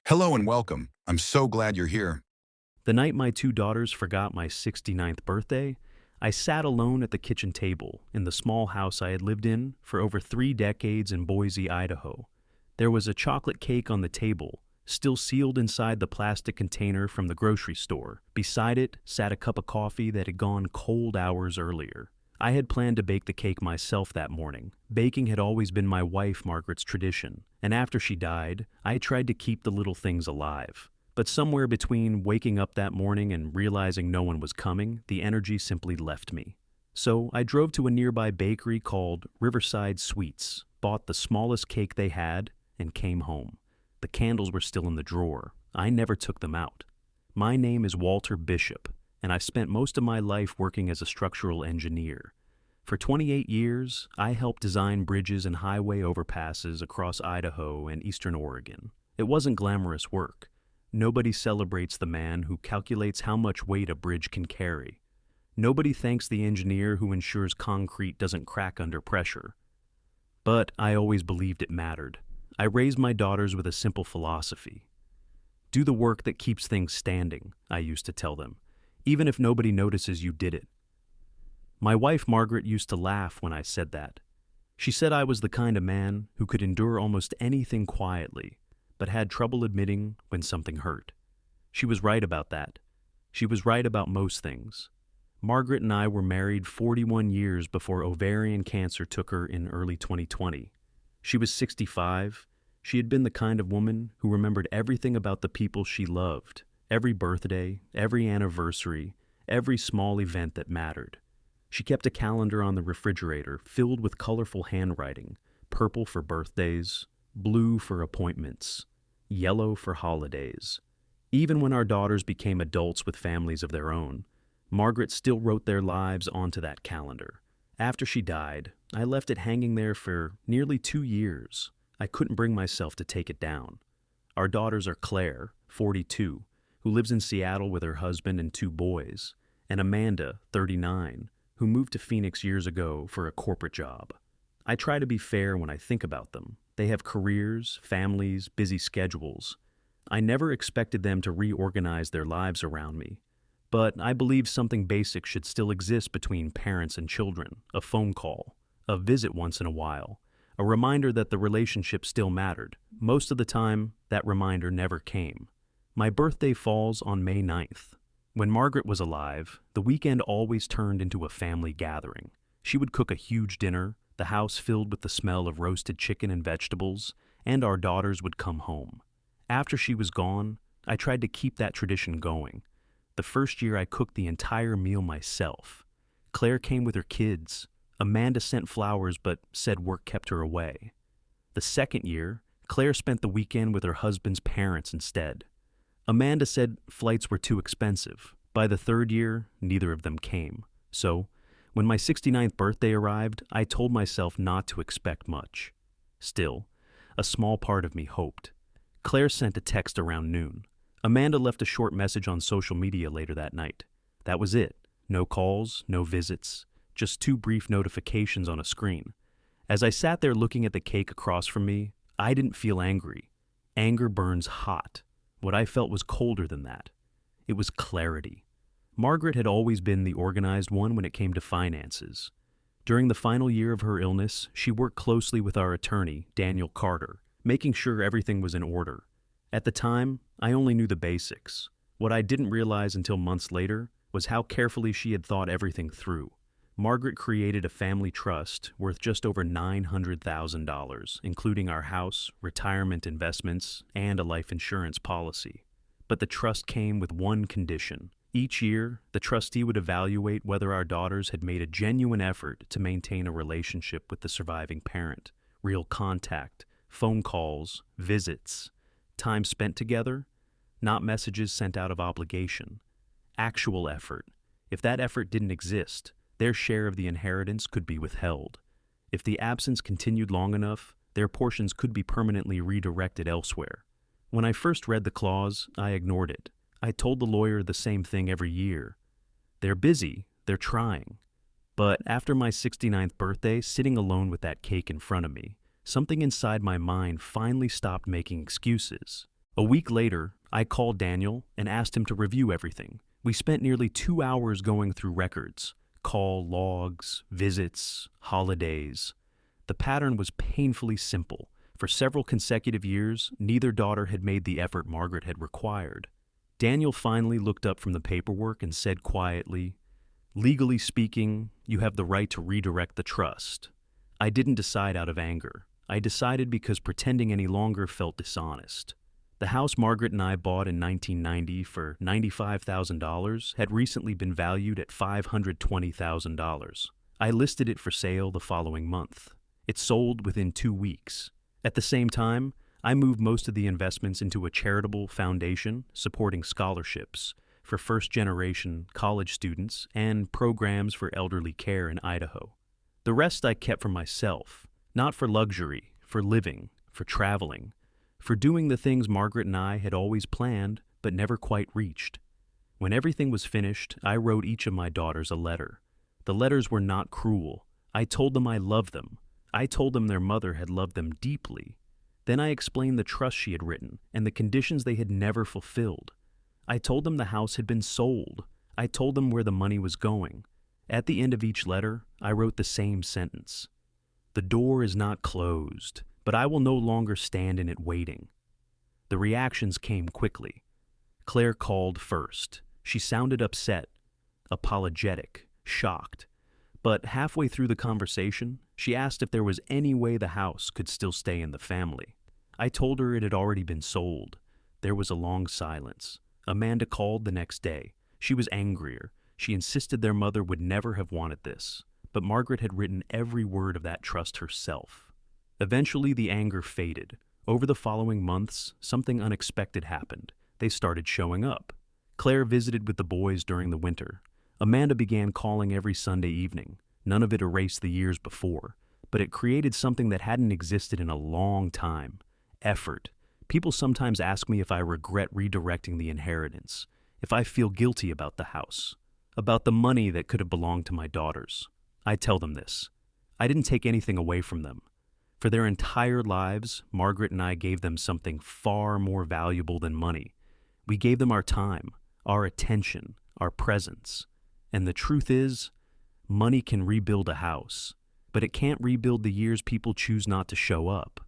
Hello and welcome. I'm so glad you're here. The night my two daughters forgot my 69th birthday, I sat alone at the kitchen table in the small house I had lived in for over 3 decades in Boise, Idaho. There was a chocolate cake on the table, still sealed inside the plastic container from the grocery store. Beside it sat a cup of coffee that had gone cold hours earlier. I had planned to bake the cake myself that morning. Baking had always been my wife Margaret's tradition, and after she died, I tried to keep the little things alive. But somewhere between waking up that morning and realizing no one was coming, the energy simply left me. So I drove to a nearby bakery called Riverside Sweets, bought the smallest cake they had, and came home. The candles were still in the drawer. I never took them out. My name is Walter Bishop, and I spent most of my life working as a structural engineer. For 28 years, I helped design bridges and highway overpasses across Idaho and eastern Oregon. It wasn't glamorous work. Nobody celebrates the man who calculates how much weight a bridge can carry. Nobody thanks the engineer who ensures concrete doesn't crack under pressure. But I always believed it mattered. I raised my daughters with a simple philosophy. Do the work that keeps things standing, I used to tell them, even if nobody notices you did it. My wife Margaret used to laugh when I said that. She said I was the kind of man who could endure almost anything quietly, but had trouble admitting when something hurt. She was right about that. She was right about most things. Margaret and I were married 41 years before ovarian cancer took her in early 2020. She was 65. She had been the kind of woman who remembered everything about the people she loved, every birthday, every anniversary, every small event that mattered. She kept a calendar on the refrigerator filled with colorful handwriting, purple for birthdays, blue for appointments, yellow for holidays. Even when our daughters became adults with families of their own, Margaret still wrote their lives onto that calendar. After she died, I left it hanging there for nearly 2 years. I couldn't bring myself to take it down. Our daughters are Claire, 42, who lives in Seattle with her husband and 2 boys, and Amanda, 39, who moved to Phoenix years ago for a corporate job. I try to be fair when I think about them. They have careers, families, busy schedules. I never expected them to reorganize their lives around me. But I believe something basic should still exist between parents and children: a phone call, a visit once in a while, a reminder that the relationship still mattered. Most of the time, that reminder never came. My birthday falls on May 9th. When Margaret was alive, the weekend always turned into a family gathering. She would cook a huge dinner, the house filled with the smell of roasted chicken and vegetables, and our daughters would come home. After she was gone, I tried to keep that tradition going. The first year I cooked the entire meal myself. Claire came with her kids. Amanda sent flowers but said work kept her away. The second year, Claire spent the weekend with her husband's parents instead. Amanda said flights were too expensive. By the third year, neither of them came. So, when my 69th birthday arrived, I told myself not to expect much. Still, a small part of me hoped. Claire sent a text around noon. Amanda left a short message on social media later that night. That was it. No calls, no visits, just 2 brief notifications on a screen. As I sat there looking at the cake across from me, I didn't feel angry. Anger burns hot. What I felt was colder than that. It was clarity. Margaret had always been the organized one when it came to finances. During the final year of her illness, she worked closely with our attorney, Daniel Carter, making sure everything was in order. At the time, I only knew the basics. What I didn't realize until months later was how carefully she had thought everything through. Margaret created a family trust worth just over $900,000, including our house, retirement investments, and a life insurance policy. But the trust came with one condition. Each year, the trustee would evaluate whether our daughters had made a genuine effort to maintain a relationship with the surviving parent. Real contact, phone calls, visits, time spent together, not messages sent out of obligation. Actual effort. If that effort didn't exist, their share of the inheritance could be withheld. If the absence continued long enough, their portions could be permanently redirected elsewhere. When I first read the clause, I ignored it. I told the lawyer the same thing every year. They're busy, they're trying. But after my 69th birthday, sitting alone with that cake in front of me, something inside my mind finally stopped making excuses. A week later, I called Daniel and asked him to review everything. We spent nearly 2 hours going through records, call logs, visits, holidays. The pattern was painfully simple. For several consecutive years, neither daughter had made the effort Margaret had required. Daniel finally looked up from the paperwork and said quietly, "Legally speaking, you have the right to redirect the trust." I didn't decide out of anger. I decided because pretending any longer felt dishonest. The house Margaret and I bought in 1990 for $95,000 had recently been valued at $520,000. I listed it for sale the following month. It sold within 2 weeks. At the same time, I moved most of the investments into a charitable foundation supporting scholarships for first-generation college students and programs for elderly care in Idaho. The rest I kept for myself, not for luxury, for living, for traveling, for doing the things Margaret and I had always planned but never quite reached. When everything was finished, I wrote each of my daughters a letter. The letters were not cruel. I told them I loved them. I told them their mother had loved them deeply. Then I explained the trust she had written and the conditions they had never fulfilled. I told them the house had been sold. I told them where the money was going. At the end of each letter, I wrote the same sentence. "The door is not closed, but I will no longer stand in it waiting." The reactions came quickly. Claire called first. She sounded upset, apologetic, shocked. But halfway through the conversation, she asked if there was any way the house could still stay in the family. I told her it had already been sold. There was a long silence. Amanda called the next day. She was angrier. She insisted their mother would never have wanted this, but Margaret had written every word of that trust herself. Eventually, the anger faded. Over the following months, something unexpected happened. They started showing up. Claire visited with the boys during the winter. Amanda began calling every Sunday evening. None of it erased the years before, but it created something that hadn't existed in a long time. Effort. People sometimes ask me if I regret redirecting the inheritance, if I feel guilty about the house, about the money that could have belonged to my daughters. I tell them this. I didn't take anything away from them. For their entire lives, Margaret and I gave them something far more valuable than money. We gave them our time, our attention, our presence. And the truth is, money can rebuild a house, but it can't rebuild the years people choose not to show up.